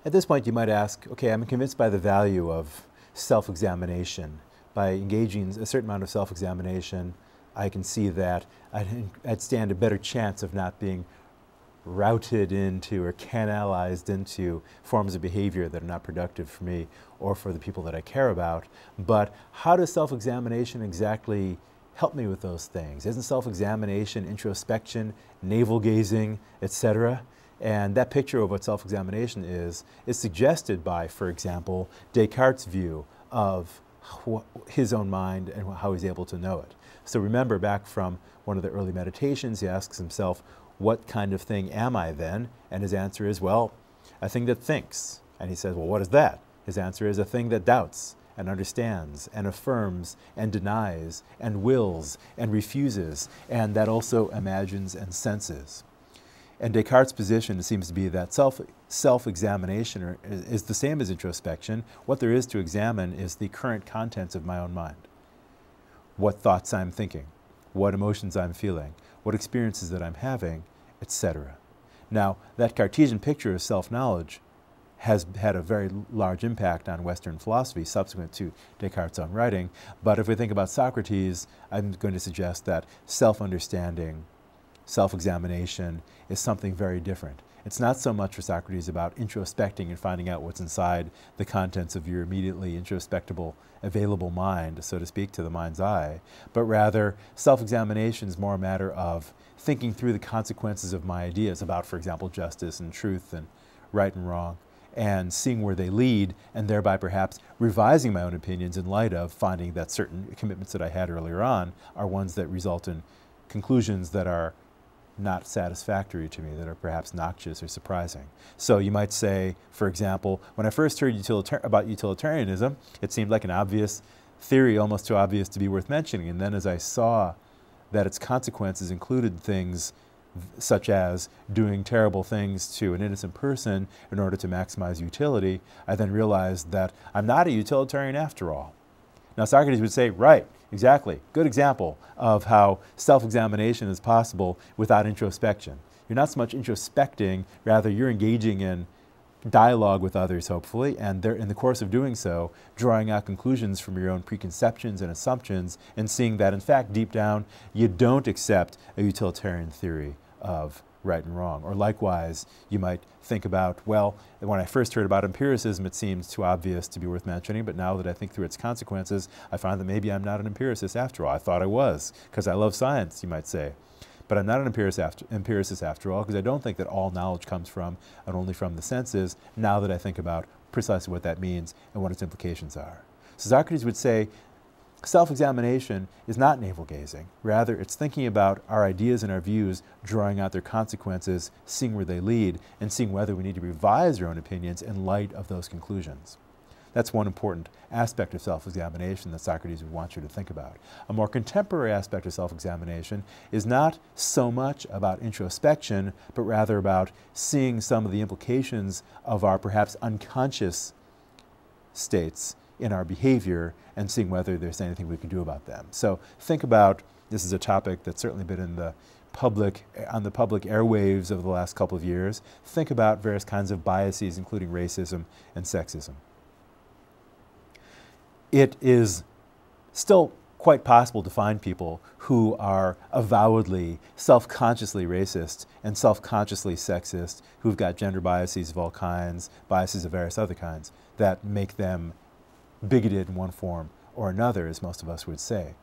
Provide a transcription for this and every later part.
At this point, you might ask, okay, I'm convinced by the value of self-examination. By engaging a certain amount of self-examination, I can see that I'd stand a better chance of not being routed into or canalized into forms of behavior that are not productive for me or for the people that I care about. But how does self-examination exactly help me with those things? Isn't self-examination, introspection, navel-gazing, etc.? And that picture of what self-examination is suggested by, for example, Descartes' view of his own mind and how he's able to know it. So remember, back from one of the early meditations, he asks himself, what kind of thing am I then? And his answer is, well, a thing that thinks. And he says, well, what is that? His answer is a thing that doubts and understands and affirms and denies and wills and refuses, and that also imagines and senses. And Descartes' position seems to be that self-examination is the same as introspection. What there is to examine is the current contents of my own mind. What thoughts I'm thinking, what emotions I'm feeling, what experiences that I'm having, etc. Now, that Cartesian picture of self-knowledge has had a very large impact on Western philosophy subsequent to Descartes' own writing. But if we think about Socrates, I'm going to suggest that self-understanding, self-examination is something very different. It's not so much for Socrates about introspecting and finding out what's inside the contents of your immediately introspectable, available mind, so to speak, to the mind's eye, but rather self-examination is more a matter of thinking through the consequences of my ideas about, for example, justice and truth and right and wrong, and seeing where they lead, and thereby perhaps revising my own opinions in light of finding that certain commitments that I had earlier on are ones that result in conclusions that are not satisfactory to me, that are perhaps noxious or surprising. So you might say, for example, when I first heard about utilitarianism, it seemed like an obvious theory, almost too obvious to be worth mentioning. And then as I saw that its consequences included things such as doing terrible things to an innocent person in order to maximize utility, I then realized that I'm not a utilitarian after all. Now Socrates would say, right, exactly, good example of how self-examination is possible without introspection. You're not so much introspecting, rather you're engaging in dialogue with others, hopefully, and in the course of doing so, drawing out conclusions from your own preconceptions and assumptions, and seeing that, in fact, deep down, you don't accept a utilitarian theory of right and wrong. Or likewise, you might think about, well, when I first heard about empiricism, it seemed too obvious to be worth mentioning, but now that I think through its consequences, I find that maybe I'm not an empiricist after all. I thought I was, because I love science, you might say. But I'm not an empiricist after all, because I don't think that all knowledge comes from and only from the senses, now that I think about precisely what that means and what its implications are. So Socrates would say, self-examination is not navel-gazing. Rather, it's thinking about our ideas and our views, drawing out their consequences, seeing where they lead, and seeing whether we need to revise our own opinions in light of those conclusions. That's one important aspect of self-examination that Socrates would want you to think about. A more contemporary aspect of self-examination is not so much about introspection, but rather about seeing some of the implications of our perhaps unconscious states in our behavior and seeing whether there's anything we can do about them. So think about, this is a topic that's certainly been on the public airwaves over the last couple of years. Think about various kinds of biases, including racism and sexism. It is still quite possible to find people who are avowedly, self-consciously racist and self-consciously sexist, who've got gender biases of all kinds, biases of various other kinds, that make them bigoted in one form or another, as most of us would say.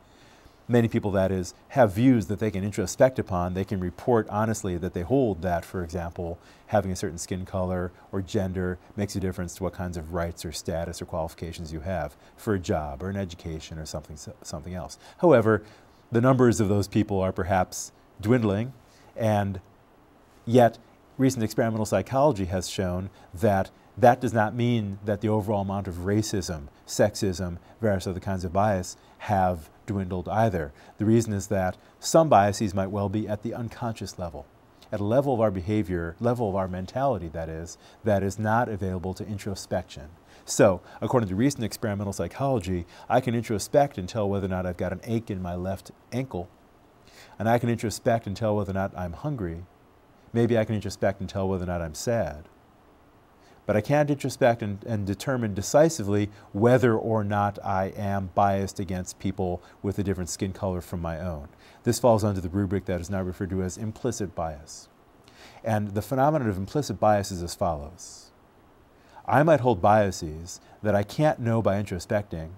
Many people, that is, have views that they can introspect upon. They can report honestly that they hold that, for example, having a certain skin color or gender makes a difference to what kinds of rights or status or qualifications you have for a job or an education or something else. However, the numbers of those people are perhaps dwindling, and yet recent experimental psychology has shown that that does not mean that the overall amount of racism, sexism, various other kinds of bias have dwindled either. The reason is that some biases might well be at the unconscious level, at a level of our behavior, level of our mentality, that is not available to introspection. So, according to recent experimental psychology, I can introspect and tell whether or not I've got an ache in my left ankle, and I can introspect and tell whether or not I'm hungry. Maybe I can introspect and tell whether or not I'm sad. but I can't introspect and determine decisively whether or not I am biased against people with a different skin color from my own. This falls under the rubric that is now referred to as implicit bias. And the phenomenon of implicit bias is as follows. I might hold biases that I can't know by introspecting.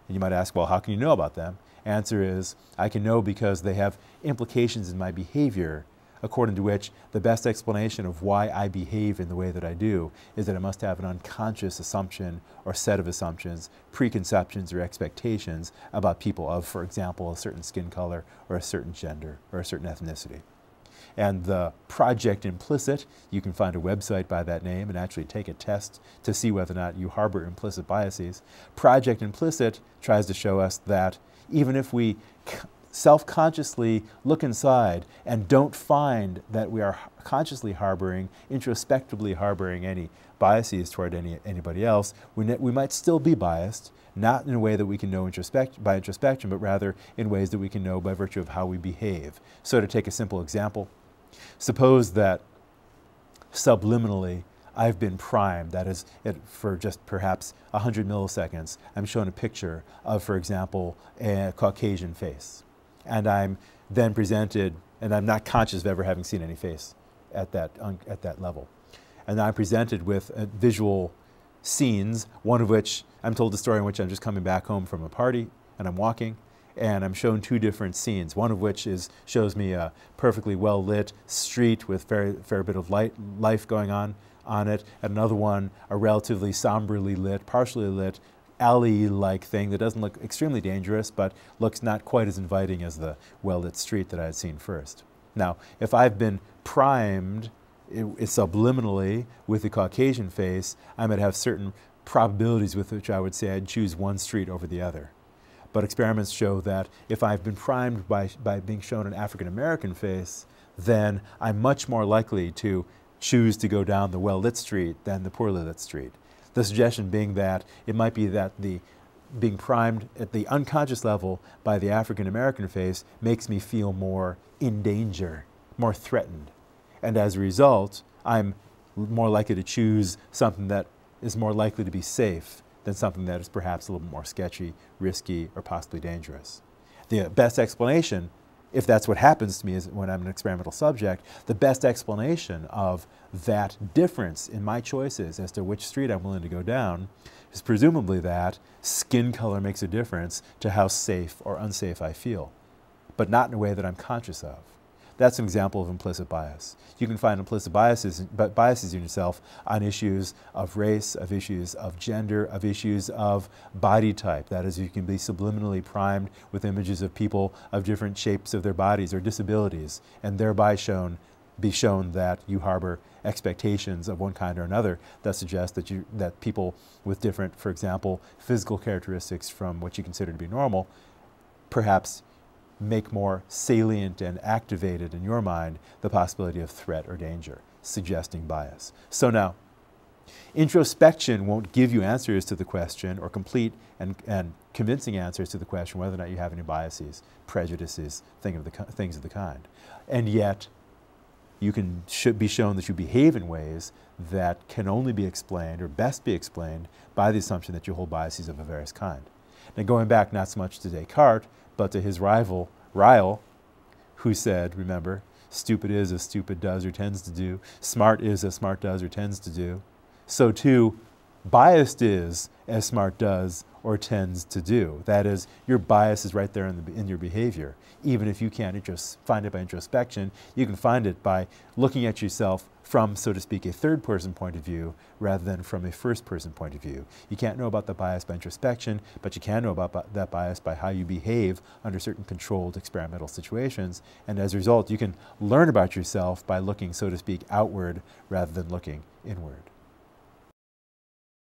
And you might ask, well, how can you know about them? Answer is, I can know because they have implications in my behavior, according to which the best explanation of why I behave in the way that I do is that I must have an unconscious assumption or set of assumptions, preconceptions or expectations about people of, for example, a certain skin color or a certain gender or a certain ethnicity. And the Project Implicit, you can find a website by that name and actually take a test to see whether or not you harbor implicit biases. Project Implicit tries to show us that even if we self-consciously look inside and don't find that we are consciously harboring, introspectively harboring any biases toward anybody else, we might still be biased, not in a way that we can know by introspection, but rather in ways that we can know by virtue of how we behave. So to take a simple example, suppose that subliminally I've been primed, that is, for just perhaps 100 milliseconds, I'm shown a picture of, for example, a Caucasian face. And I'm then presented, and I'm not conscious of ever having seen any face at that level. And I'm presented with visual scenes, one of which, I'm told a story in which I'm just coming back home from a party, and I'm walking, and I'm shown two different scenes, one of which shows me a perfectly well-lit street with fair bit of life going on it, and another one, a relatively somberly lit, partially lit, alley-like thing that doesn't look extremely dangerous, but looks not quite as inviting as the well-lit street that I had seen first. Now, if I've been primed subliminally with the Caucasian face, I might have certain probabilities with which I would say I'd choose one street over the other. But experiments show that if I've been primed by being shown an African-American face, then I'm much more likely to choose to go down the well-lit street than the poorly lit street. The suggestion being that it might be that being primed at the unconscious level by the African-American face makes me feel more in danger, more threatened. And as a result, I'm more likely to choose something that is more likely to be safe than something that is perhaps a little more sketchy, risky, or possibly dangerous. The best explanation, if that's what happens to me is when I'm an experimental subject, the best explanation of that difference in my choices as to which street I'm willing to go down is presumably that skin color makes a difference to how safe or unsafe I feel, but not in a way that I'm conscious of. That's an example of implicit bias. You can find implicit biases in yourself on issues of race, of issues of gender, of issues of body type. That is, you can be subliminally primed with images of people of different shapes of their bodies or disabilities, and thereby be shown that you harbor expectations of one kind or another that suggest that people with different, for example, physical characteristics from what you consider to be normal, perhaps make more salient and activated in your mind the possibility of threat or danger, suggesting bias. So now, introspection won't give you answers to the question, or complete and convincing answers to the question whether or not you have any biases, prejudices, things of the kind. And yet, you should be shown that you behave in ways that can only be explained, or best be explained, by the assumption that you hold biases of a various kind. Now, going back not so much to Descartes, but to his rival, Ryle, who said, remember, stupid is as stupid does or tends to do, smart is as smart does or tends to do, so too, biased is as smart does or tends to do. That is, your bias is right there in your behavior. Even if you can't find it by introspection, you can find it by looking at yourself from, so to speak, a third-person point of view rather than from a first-person point of view. You can't know about the bias by introspection, but you can know about that bias by how you behave under certain controlled experimental situations. And as a result, you can learn about yourself by looking, so to speak, outward rather than looking inward.